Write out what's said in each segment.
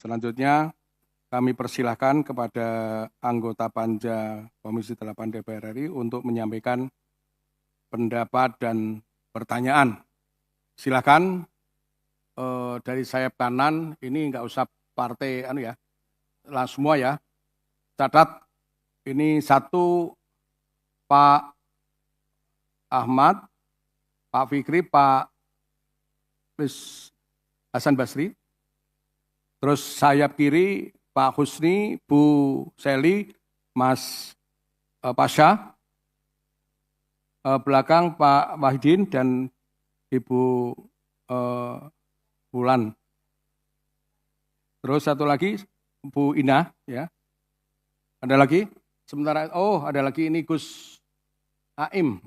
Selanjutnya kami persilahkan kepada anggota Panja Komisi 8 DPR RI untuk menyampaikan pendapat dan pertanyaan. Silakan dari sayap kanan, ini nggak usah partai langsung semua ya. Catat, ini satu Pak Ahmad, Pak Fikri, Pak Hasan Basri. Terus sayap kiri Pak Husni, Bu Seli, Mas Pasha. Belakang Pak Wahidin dan Ibu Bulan. Terus satu lagi Bu Ina, ya. Ada lagi? Sementara ada lagi ini Gus Aim.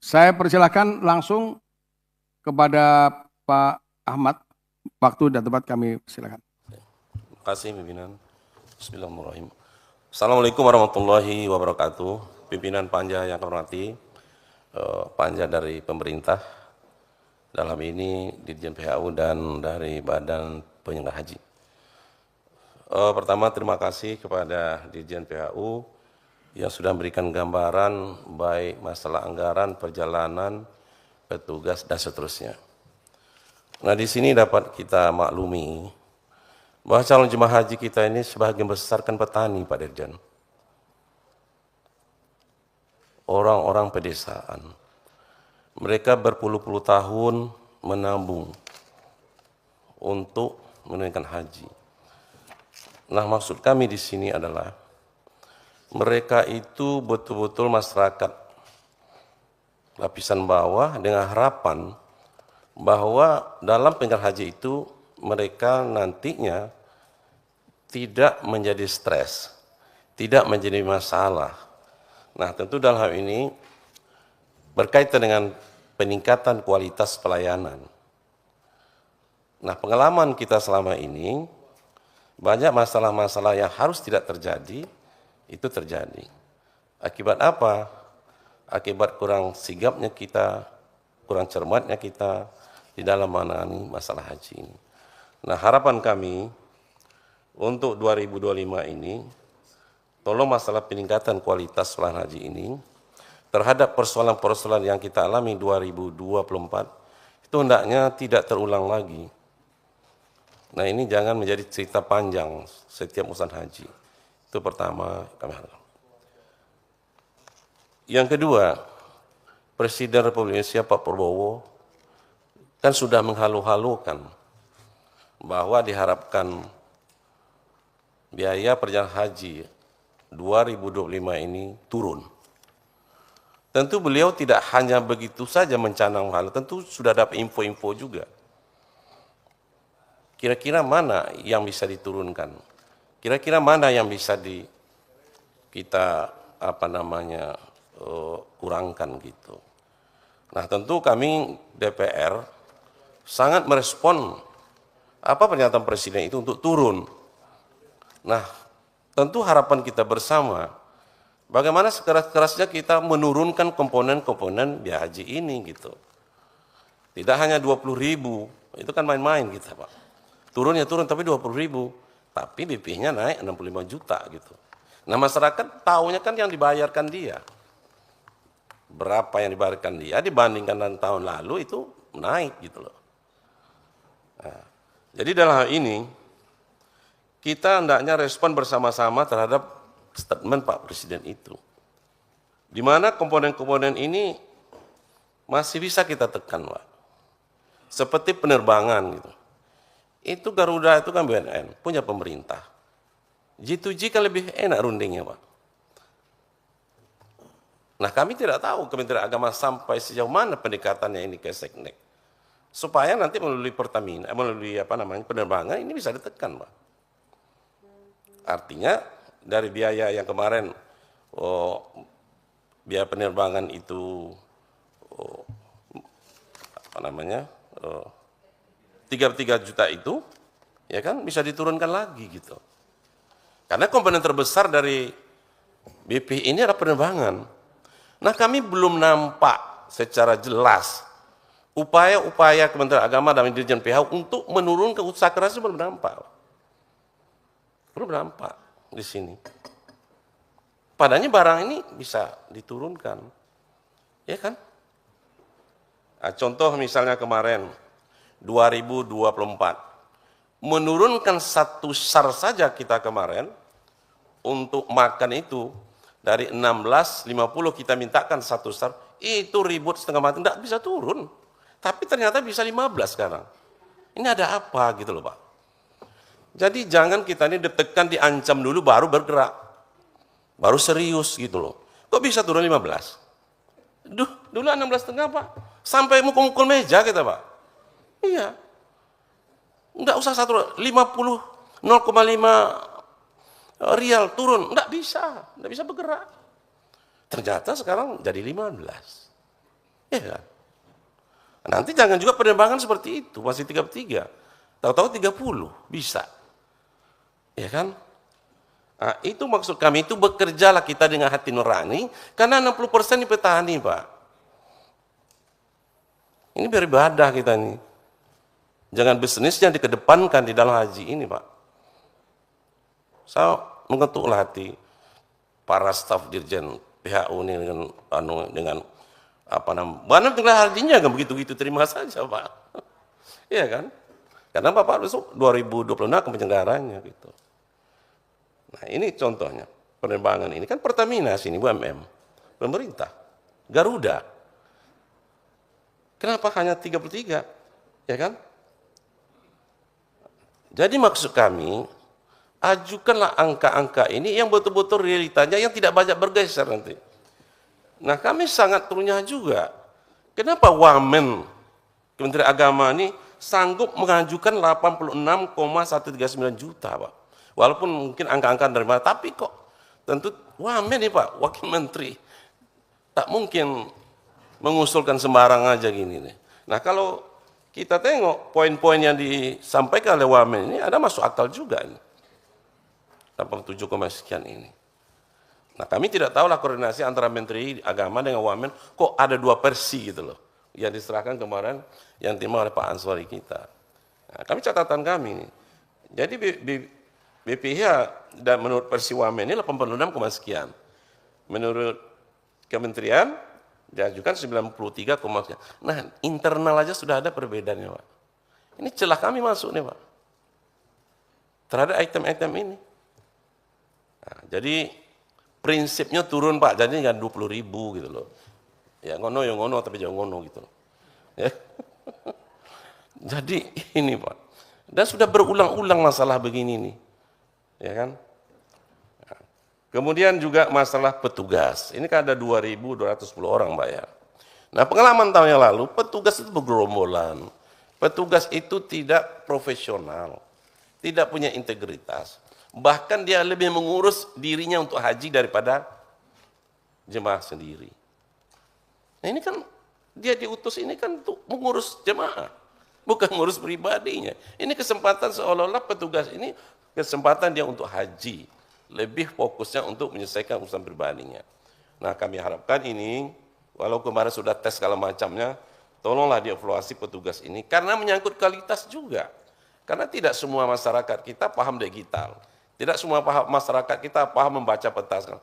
Saya persilahkan langsung kepada Pak Ahmad. Waktu dan tempat kami persilakan. Terima kasih pimpinan. Bismillahirrahmanirrahim. Assalamualaikum warahmatullahi wabarakatuh. Pimpinan Panja yang kami hormati, Panja dari pemerintah, dalam ini Dirjen PHU dan dari Badan Penyelenggara Haji. Pertama, terima kasih kepada Dirjen PHU yang sudah memberikan gambaran baik masalah anggaran, perjalanan, petugas, dan seterusnya. Nah, di sini dapat kita maklumi bahwa calon jemaah haji kita ini sebagian besar kan petani, Pak Dirjen. Orang-orang pedesaan. Mereka berpuluh-puluh tahun menabung untuk menunaikan haji. Nah, maksud kami di sini adalah mereka itu betul-betul masyarakat lapisan bawah dengan harapan bahwa dalam penyelenggaraan haji itu mereka nantinya tidak menjadi stres, tidak menjadi masalah. Nah, tentu dalam hal ini berkaitan dengan peningkatan kualitas pelayanan. Nah, pengalaman kita selama ini, banyak masalah-masalah yang harus tidak terjadi, itu terjadi. Akibat apa? Akibat kurang sigapnya kita, kurang cermatnya kita di dalam menangani masalah haji ini. Nah, harapan kami untuk 2025 ini, tolong masalah peningkatan kualitas pelayanan haji ini terhadap persoalan-persoalan yang kita alami 2024 itu hendaknya tidak terulang lagi. Nah, ini jangan menjadi cerita panjang setiap urusan haji. Itu pertama kami harapkan. Yang kedua, Presiden Republik Indonesia Pak Prabowo kan sudah menghalu-halukan bahwa diharapkan biaya perjalanan haji 2025 ini turun. Tentu beliau tidak hanya begitu saja mencanang hal, tentu sudah dapat info-info juga. Kira-kira mana yang bisa diturunkan? Kira-kira mana yang bisa kita kurangkan gitu. Nah, tentu kami DPR sangat merespon apa pernyataan Presiden itu untuk turun. Nah, tentu harapan kita bersama, bagaimana sekeras-kerasnya kita menurunkan komponen-komponen biaya haji ini gitu. Tidak hanya 20.000, itu kan main-main kita, Pak. Turunnya turun tapi 20.000, tapi BP-nya naik 65 juta gitu. Nah, masyarakat tahunya kan yang dibayarkan dia. Berapa yang dibayarkan dia dibandingkan dengan tahun lalu itu naik gitu loh. Nah, jadi dalam hal ini kita hendaknya respon bersama-sama terhadap statement Pak Presiden itu. Di mana komponen-komponen ini masih bisa kita tekan, Pak. Seperti penerbangan gitu. Itu Garuda itu kan BNN, punya pemerintah. G2G kan lebih enak rundingnya, Pak. Nah, kami tidak tahu Kementerian Agama sampai sejauh mana pendekatannya ini ke Seknek. Supaya nanti melalui Pertamina, melalui penerbangan ini bisa ditekan, Pak. Artinya dari biaya yang kemarin biaya penerbangan itu 33 juta itu ya kan bisa diturunkan lagi gitu. Karena komponen terbesar dari BP ini adalah penerbangan. Nah, kami belum nampak secara jelas upaya-upaya Kementerian Agama dan Dirjen PH untuk menurunkan usaha keras itu belum nampak. Belum nampak di sini. Padahal barang ini bisa diturunkan. Ya kan? Nah, contoh misalnya kemarin 2024 menurunkan 1 SAR saja kita kemarin untuk makan itu dari 16.50 kita mintakan 1 SAR, itu ribut setengah mati, tidak bisa turun. Tapi ternyata bisa 15 sekarang. Ini ada apa gitu loh Pak. Jadi jangan kita ini ditekan, diancam dulu baru bergerak. Baru serius gitu loh. Kok bisa turun 15? Dulu 16,5 Pak. Sampai mukul-mukul meja kita Pak. Iya. Enggak usah 50, 0,5 rial turun. Enggak bisa bergerak. Ternyata sekarang jadi 15. Iya kan? Nanti jangan juga penerbangan seperti itu, masih 33. Tahu-tahu 30, bisa. Ya kan? Nah, itu maksud kami, itu bekerjalah kita dengan hati nurani, karena 60% ini petani, Pak. Ini beribadah kita nih. Jangan bisnisnya dikedepankan di dalam haji ini, Pak. Saya mengetuklah hati para staf Dirjen PHU ini dengan apa namanya, mana tinggal hajinya kan begitu-gitu terima saja Pak. Iya kan? Karena Bapak besok 2026 akan penyelenggaranya gitu. Nah ini contohnya, penerbangan ini kan Pertamina sini, BUMN, pemerintah, Garuda. Kenapa hanya 33? Ya kan? Jadi maksud kami, ajukanlah angka-angka ini yang betul-betul realitanya, yang tidak banyak bergeser nanti. Nah kami sangat ternyah juga, kenapa Wamen Kementerian Agama ini sanggup mengajukan 86,139 juta Pak. Walaupun mungkin angka-angka dari mana, tapi kok tentu Wamen nih Pak, Wakil Menteri, tak mungkin mengusulkan sembarang aja gini nih. Nah kalau kita tengok poin-poin yang disampaikan oleh Wamen ini ada masuk akal juga nih. 87, sekian ini. Nah kami tidak tahulah koordinasi antara Menteri Agama dengan Wamen, kok ada 2 versi gitu loh, yang diserahkan kemarin, yang terima oleh Pak Answari kita. Nah, kami catatan kami, jadi BPH dan menurut versi Wamen ini 86, sekian. Menurut Kementerian, diajukan 93, sekian. Nah internal aja sudah ada perbedaannya Pak. Ini celah kami masuk nih Pak, terhadap item-item ini. Nah, jadi prinsipnya turun Pak, jadi nggak 20.000 gitu loh. Ya ngono ya ngono, tapi jangan ngono gitu loh. Ya. Jadi ini Pak, dan sudah berulang-ulang masalah begini nih, ya kan? Nah, kemudian juga masalah petugas, ini kan ada 2.210 orang bayar. Nah pengalaman tahun yang lalu, petugas itu bergerombolan, petugas itu tidak profesional, tidak punya integritas. Bahkan dia lebih mengurus dirinya untuk haji daripada jemaah sendiri. Nah ini kan, dia diutus ini kan untuk mengurus jemaah, bukan mengurus pribadinya. Ini kesempatan seolah-olah petugas ini, kesempatan dia untuk haji, lebih fokusnya untuk menyelesaikan urusan pribadinya. Nah kami harapkan ini, walau kemarin sudah tes segala macamnya, tolonglah dievaluasi petugas ini, karena menyangkut kualitas juga. Karena tidak semua masyarakat kita paham digital. Tidak semua masyarakat kita paham membaca peta.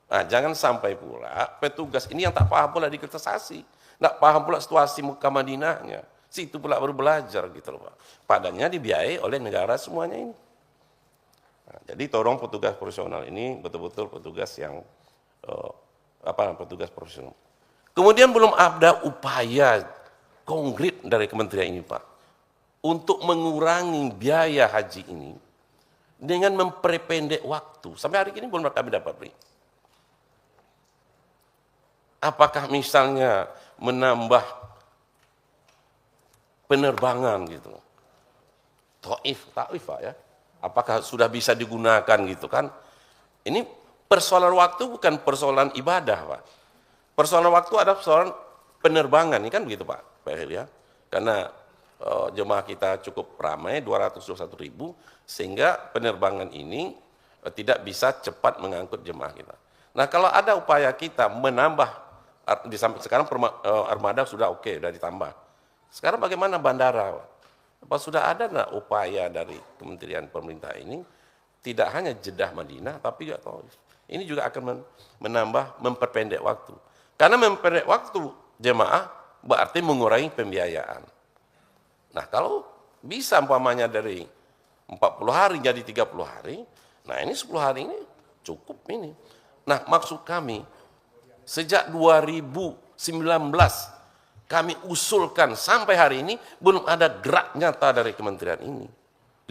Nah, jangan sampai pula petugas ini yang tak paham pula digitalisasi, tak paham pula situasi Mekah Madinahnya. Situ pula baru belajar gitu loh Pak. Padahal dibiayai oleh negara semuanya ini. Nah, jadi tolong petugas profesional ini betul-betul petugas yang petugas profesional. Kemudian belum ada upaya konkret dari kementerian ini Pak untuk mengurangi biaya haji ini dengan memperpendek waktu. Sampai hari ini belum kami dapat beri. Apakah misalnya menambah penerbangan gitu. Taif Pak ya. Apakah sudah bisa digunakan gitu kan? Ini persoalan waktu bukan persoalan ibadah Pak. Persoalan waktu ada persoalan penerbangan, ini kan begitu Pak ya. Karena jemaah kita cukup ramai, 221.000, sehingga penerbangan ini tidak bisa cepat mengangkut jemaah kita. Nah kalau ada upaya kita menambah, sekarang armada sudah oke, sudah ditambah. Sekarang bagaimana bandara? Apa sudah ada nggak upaya dari kementerian pemerintah ini, tidak hanya Jeddah Madinah, tapi juga Taif. Ini juga akan memperpendek waktu. Karena memperpendek waktu jemaah berarti mengurangi pembiayaan. Nah kalau bisa umpamanya dari 40 hari jadi 30 hari, nah ini 10 hari ini cukup ini. Nah maksud kami, sejak 2019 kami usulkan sampai hari ini belum ada gerak nyata dari kementerian ini.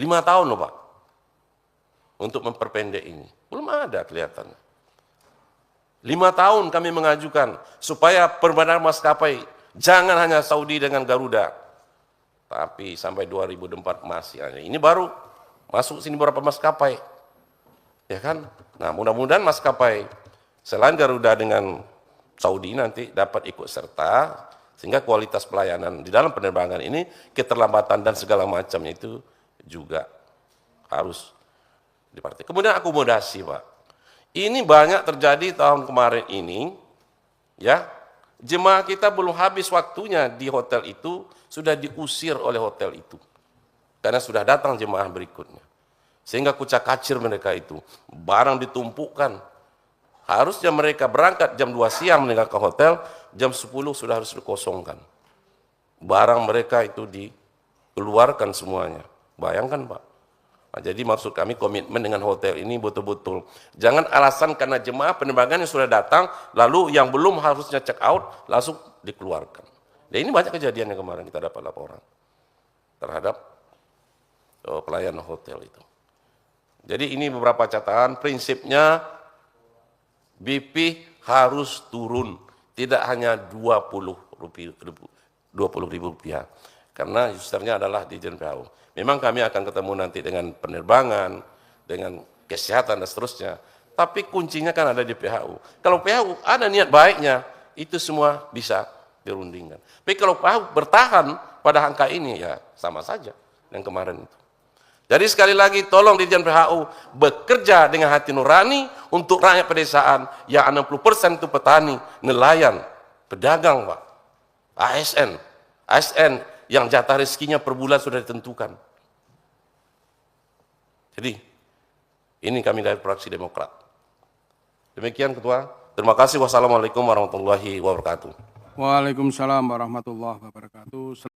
5 tahun loh Pak, untuk memperpendek ini. Belum ada kelihatannya. 5 tahun kami mengajukan supaya penerbangan maskapai jangan hanya Saudi dengan Garuda, tapi sampai 2024 masih ada. Ini baru masuk sini beberapa maskapai, ya kan? Nah mudah-mudahan maskapai selain Garuda dengan Saudi nanti dapat ikut serta, sehingga kualitas pelayanan di dalam penerbangan ini, keterlambatan dan segala macamnya itu juga harus diperhatikan. Kemudian akomodasi Pak, ini banyak terjadi tahun kemarin ini, ya jemaah kita belum habis waktunya di hotel itu, sudah diusir oleh hotel itu, karena sudah datang jemaah berikutnya, sehingga kucak-kacir mereka itu, barang ditumpukkan. Harusnya mereka berangkat jam 2 siang meninggalkan hotel, jam 10 sudah harus dikosongkan. Barang mereka itu dikeluarkan semuanya. Bayangkan Pak. Nah, jadi maksud kami komitmen dengan hotel ini betul-betul. Jangan alasan karena jemaah penerbangan yang sudah datang, lalu yang belum harusnya check out, langsung dikeluarkan. Dan ini banyak kejadian yang kemarin kita dapat laporan terhadap pelayanan hotel itu. Jadi ini beberapa catatan, prinsipnya BP harus turun, tidak hanya 20.000 rupiah, karena usernya adalah Dirjen PHU. Memang kami akan ketemu nanti dengan penerbangan, dengan kesehatan dan seterusnya, tapi kuncinya kan ada di PHU. Kalau PHU ada niat baiknya, itu semua bisa dirundingkan. Tapi kalau PHU bertahan pada angka ini, ya sama saja yang kemarin itu. Jadi sekali lagi tolong Dirjen PHU bekerja dengan hati nurani untuk rakyat pedesaan yang 60% itu petani, nelayan, pedagang Pak, ASN yang jatah rezekinya per bulan sudah ditentukan. Jadi ini kami dari fraksi Demokrat. Demikian Ketua. Terima kasih. Wassalamualaikum warahmatullahi wabarakatuh. Waalaikumsalam warahmatullahi wabarakatuh.